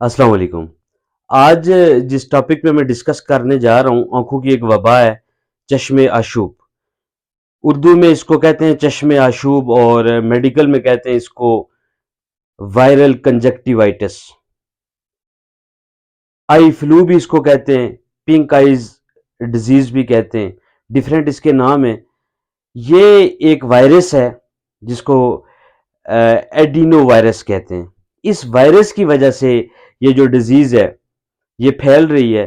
अस्सलाम वालेकुम। आज जिस टॉपिक पे मैं डिस्कस करने जा रहा हूँ, आंखों की एक वबा है, चश्मे आशूब। उर्दू में इसको कहते हैं चश्मे आशूब और मेडिकल में कहते हैं इसको वायरल कंजक्टिवाइटिस। आई फ्लू भी इसको कहते हैं, पिंक आइज डिजीज भी कहते हैं, डिफरेंट इसके नाम हैं। ये एक वायरस है जिसको एडिनो वायरस कहते हैं। इस वायरस की वजह से ये जो डिजीज है ये फैल रही है।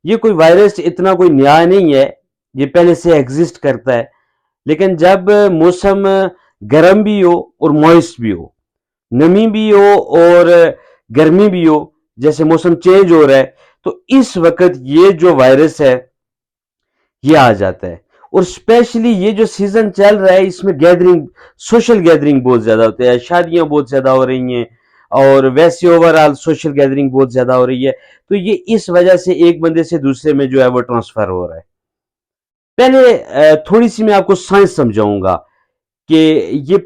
ये कोई वायरस इतना कोई नया नहीं है, ये पहले से एग्जिस्ट करता है। लेकिन जब मौसम गर्म भी हो और मॉइस्ट भी हो, नमी भी हो और गर्मी भी हो, जैसे मौसम चेंज हो रहा है, तो इस वक्त ये जो वायरस है ये आ जाता है। और स्पेशली ये जो सीजन चल रहा है इसमें गैदरिंग, सोशल गैदरिंग बहुत ज्यादा होते हैं, शादियां बहुत ज्यादा हो रही हैं और वैसे ओवरऑल सोशल गैदरिंग बहुत ज्यादा हो रही है। तो ये इस वजह से एक बंदे से दूसरे में जो है वो ट्रांसफर हो रहा है। पहले थोड़ी सी मैं आपको साइंस समझाऊंगा कि ये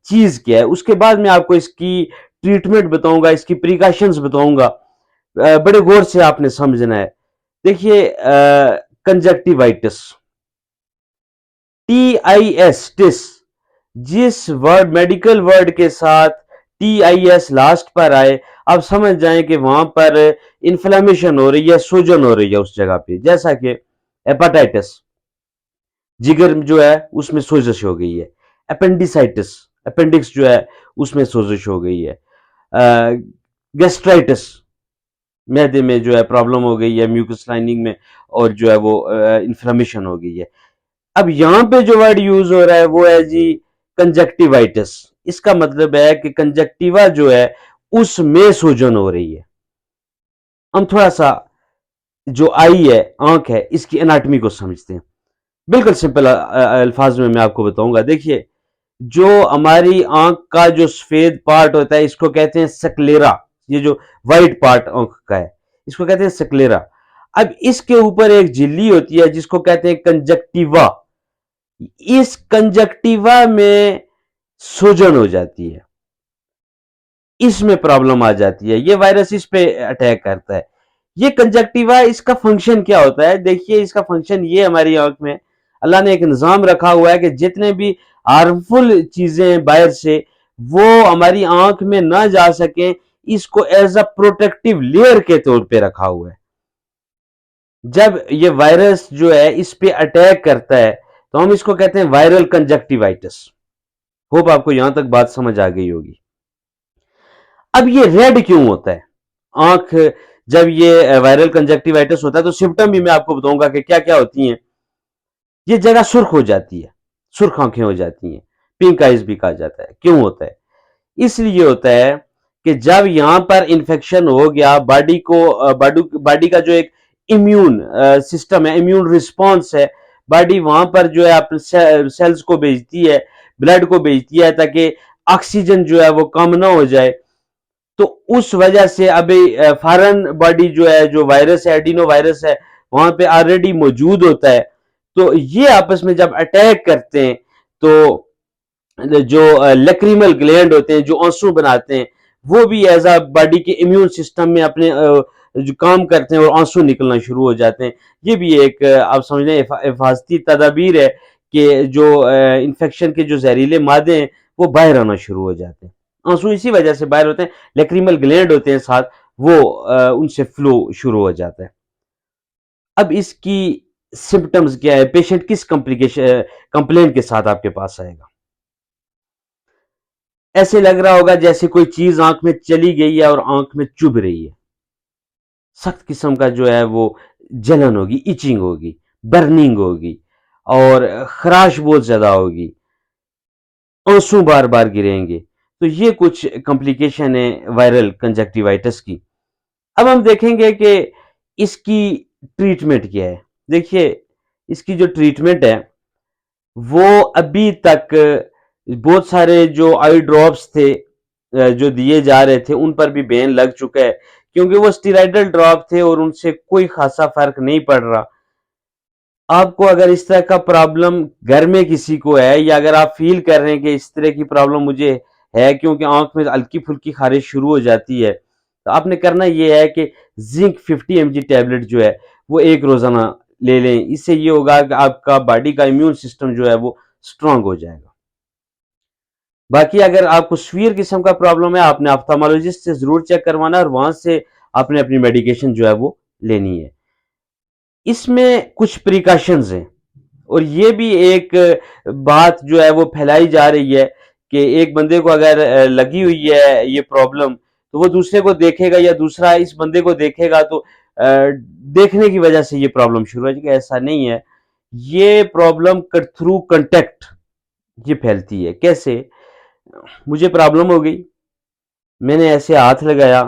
चीज क्या है, उसके बाद मैं आपको इसकी ट्रीटमेंट बताऊंगा, इसकी प्रिकॉशंस बताऊंगा। बड़े गौर से आपने समझना है। देखिए, कंजक्टिवाइटिस, TIS, टिस, जिस वर्ड मेडिकल वर्ड के साथ TIS लास्ट पर आए, आप समझ जाएं कि वहां पर इन्फ्लेमेशन हो रही है, सूजन हो रही है उस जगह पे। जैसा कि हेपाटाइटिस, जिगर जो है उसमें सोजिश हो गई है। अपेंडिसाइटिस, अपेंडिक्स जो है उसमें सोजिश हो गई है। गेस्ट्राइटिस, मैदे में जो है प्रॉब्लम हो गई है, म्यूकस लाइनिंग में, और जो है वो इन्फ्लेमेशन हो गई है। अब यहां पे जो वर्ड यूज हो रहा है वो है जी कंजक्टिवाइटिस। इसका मतलब है कि कंजक्टिवा जो है उसमें सूजन हो रही है। हम थोड़ा सा जो आई है, आंख है, इसकी एनाटॉमी को समझते हैं। बिल्कुल सिंपल अल्फाज में मैं आपको बताऊंगा। देखिए, जो हमारी आंख का जो सफेद पार्ट होता है इसको कहते हैं सक्लेरा। ये जो व्हाइट पार्ट आंख का है इसको कहते हैं सक्लेरा। अब इसके ऊपर एक झिल्ली होती है जिसको कहते हैं कंजक्टिवा। इस कंजक्टिवा में सूजन हो जाती है, इसमें प्रॉब्लम आ जाती है, ये वायरस इस पे अटैक करता है। ये कंजक्टिवा, इसका फंक्शन क्या होता है? देखिए, इसका फंक्शन ये, हमारी आंख में अल्लाह ने एक निजाम रखा हुआ है कि जितने भी हार्मफुल चीजें बाहर से वो हमारी आंख में ना जा सके, इसको एज अ प्रोटेक्टिव लेयर के तौर पे रखा हुआ है। जब ये वायरस जो है इस पे अटैक करता है तो हम इसको कहते हैं वायरल कंजक्टिवाइटिस। होप आपको यहां तक बात समझ आ गई होगी। अब ये रेड क्यों होता है आंख? जब ये वायरल कंजक्टिवाइटिस होता है तो सिम्टम भी मैं आपको बताऊंगा कि क्या क्या होती हैं। ये जगह सुर्ख हो जाती है, सुर्ख आंखें हो जाती हैं, पिंक आइज भी कहा जाता है। क्यों होता है? इसलिए होता है कि जब यहां पर इंफेक्शन हो गया, बॉडी को बॉडी का जो एक इम्यून सिस्टम है, इम्यून रिस्पॉन्स है, बॉडी वहां पर जो है अपने सेल्स को भेजती है, ब्लड को भेजती है ताकि ऑक्सीजन जो है वो कम ना हो जाए। तो उस वजह से अभी फॉरेन बॉडी जो है, जो वायरस है, एडिनो वायरस है, वहां पे ऑलरेडी मौजूद होता है। तो ये आपस में जब अटैक करते हैं तो जो लेक्रिमल ग्लैंड होते हैं, जो आंसू बनाते हैं, वो भी एज अ बॉडी के इम्यून सिस्टम में अपने जो काम करते हैं और आंसू निकलना शुरू हो जाते हैं। ये भी एक आप समझ लें हिफाजती तदाबीर है कि जो इन्फेक्शन के जो जहरीले मादे हैं वो बाहर आना शुरू हो जाते हैं। आंसू इसी वजह से बाहर होते हैं, लेक्रिमल ग्लैंड होते हैं साथ, वो उनसे फ्लो शुरू हो जाता है। अब इसकी सिम्टम्स क्या है? पेशेंट किस कॉम्प्लिकेशन कंप्लेन के साथ आपके पास आएगा? ऐसे लग रहा होगा जैसे कोई चीज आंख में चली गई है और आंख में चुभ रही है। सख्त किस्म का जो है वो जलन होगी, इचिंग होगी, बर्निंग होगी और खराश बहुत ज्यादा होगी, आंसू बार बार गिरेंगे। तो ये कुछ कॉम्प्लिकेशन है वायरल कंजक्टिवाइटिस की। अब हम देखेंगे कि इसकी ट्रीटमेंट क्या है। देखिए, इसकी जो ट्रीटमेंट है वो अभी तक बहुत सारे जो आई ड्रॉप्स थे जो दिए जा रहे थे उन पर भी बैन लग चुका है, क्योंकि वो स्टीराइडल ड्रॉप थे और उनसे कोई खासा फर्क नहीं पड़ रहा। आपको अगर इस तरह का प्रॉब्लम घर में किसी को है, या अगर आप फील कर रहे हैं कि इस तरह की प्रॉब्लम मुझे है, क्योंकि आंख में हल्की फुल्की खारिश शुरू हो जाती है, तो आपने करना ये है कि जिंक 50 mg टैबलेट जो है वो एक रोजाना ले लें। इससे ये होगा कि आपका बॉडी का इम्यून सिस्टम जो है वो स्ट्रांग हो जाएगा। बाकी अगर आपको सीवियर किस्म का प्रॉब्लम है, आपने ऑप्थेल्मोलॉजिस्ट से जरूर चेक करवाना और वहां से आपने अपनी मेडिकेशन जो है वो लेनी है। इसमें कुछ प्रिकॉशंस हैं और ये भी एक बात जो है वो फैलाई जा रही है कि एक बंदे को अगर लगी हुई है ये प्रॉब्लम, तो वो दूसरे को देखेगा या दूसरा इस बंदे को देखेगा तो देखने की वजह से ये प्रॉब्लम शुरू हो जाएगी। ऐसा नहीं है, ये प्रॉब्लम थ्रू कंटेक्ट ये फैलती है। कैसे? मुझे प्रॉब्लम हो गई, मैंने ऐसे हाथ लगाया,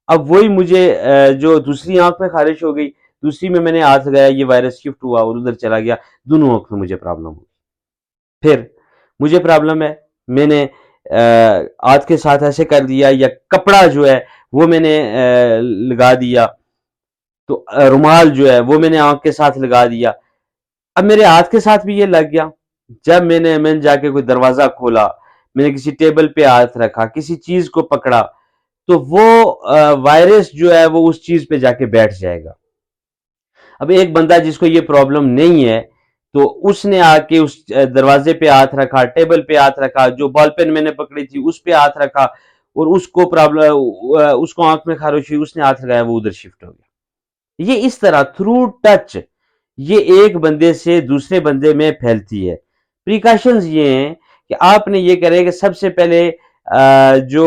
अब वही मुझे जो दूसरी आंख में खारिश हो गई, दूसरी में मैंने हाथ लगाया, ये वायरस शिफ्ट हुआ और उधर चला गया, दोनों आंख में मुझे प्रॉब्लम हुई। फिर मुझे प्रॉब्लम है, मैंने हाथ के साथ ऐसे कर दिया या कपड़ा जो है वो मैंने लगा दिया, तो रुमाल जो है वो मैंने आंख के साथ लगा दिया, अब मेरे हाथ के साथ भी ये लग गया। जब मैंने जाके कोई दरवाजा खोला, मैंने किसी टेबल पे हाथ रखा, किसी चीज को पकड़ा, तो वो वायरस जो है वो उस चीज पे जाके बैठ जाएगा। अब एक बंदा जिसको ये प्रॉब्लम नहीं है, तो उसने आके उस दरवाजे पे हाथ रखा, टेबल पे हाथ रखा, जो बॉल पेन मैंने पकड़ी थी उस पे हाथ रखा और उसको प्रॉब्लम, उसको आंख में खारिश हुई, उसने हाथ लगाया, वो उधर शिफ्ट हो गया। ये इस तरह थ्रू टच ये एक बंदे से दूसरे बंदे में फैलती है। प्रिकॉशंस ये हैं कि आपने ये करें कि सबसे पहले जो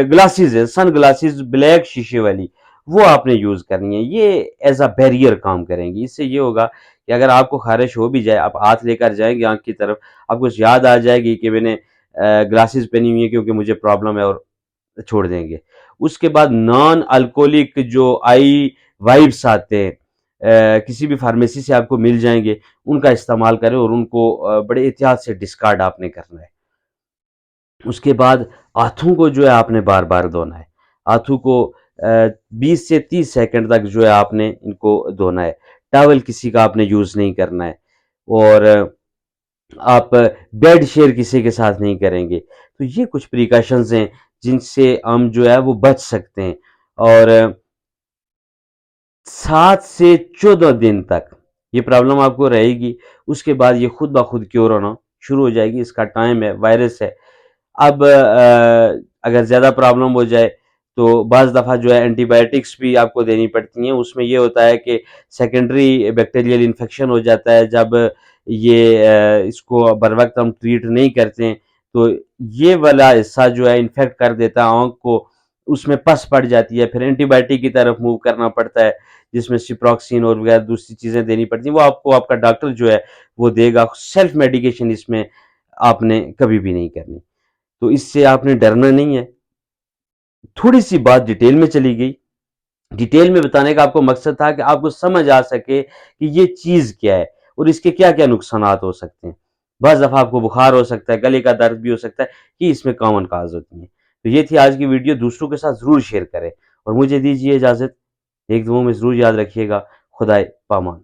ग्लासेस है, सन ग्लासेस ब्लैक शीशे वाली, वो आपने यूज करनी है। ये एज अ बैरियर काम करेंगी। इससे ये होगा कि अगर आपको खारिश हो भी जाए, आप हाथ लेकर जाएंगे आंख की तरफ, आपको याद आ जाएगी कि मैंने ग्लासेस पहनी हुई है क्योंकि मुझे प्रॉब्लम है, और छोड़ देंगे। उसके बाद नॉन अल्कोहलिक जो आई वाइब्स आते हैं, किसी भी फार्मेसी से आपको मिल जाएंगे, उनका इस्तेमाल करें और उनको बड़े एहतियात से डिस्कार्ड आपने करना है। उसके बाद हाथों को जो है आपने बार बार धोना है। हाथों को 20 से 30 सेकंड तक जो है आपने इनको धोना है। टॉवल किसी का आपने यूज नहीं करना है और आप बेड शेयर किसी के साथ नहीं करेंगे। तो ये कुछ प्रिकॉशंस हैं जिनसे हम जो है वो बच सकते हैं। और 7 से 14 दिन तक ये प्रॉब्लम आपको रहेगी। उसके बाद ये खुद ब खुद क्योर होना शुरू हो जाएगी। इसका टाइम है, वायरस है। अब अगर ज़्यादा प्रॉब्लम हो जाए तो बाज़ दफ़ा जो है एंटीबायोटिक्स भी आपको देनी पड़ती हैं। उसमें ये होता है कि सेकेंडरी बैक्टीरियल इन्फेक्शन हो जाता है। जब ये इसको बर वक्त हम ट्रीट नहीं करते हैं तो ये वाला हिस्सा जो है इन्फेक्ट कर देता है आँख को, उसमें पस पड़ जाती है, फिर एंटीबायोटिक की तरफ मूव करना पड़ता है जिसमें सिप्रोक्सिन और वगैरह दूसरी चीज़ें देनी पड़ती हैं। वो आपको आपका डॉक्टर जो है वो देगा। सेल्फ मेडिकेशन इसमें आपने कभी भी नहीं करनी। तो इससे आपने डरना नहीं है। थोड़ी सी बात डिटेल में चली गई। डिटेल में बताने का आपको मकसद था कि आपको समझ आ सके कि ये चीज क्या है और इसके क्या क्या नुकसान हो सकते हैं। बस दफा आपको बुखार हो सकता है, गले का दर्द भी हो सकता है, ये इसमें कॉमन काज होती है। तो ये थी आज की वीडियो, दूसरों के साथ जरूर शेयर करें और मुझे दीजिए इजाजत। एक दुआ में जरूर याद रखिएगा। खुदाए पामान।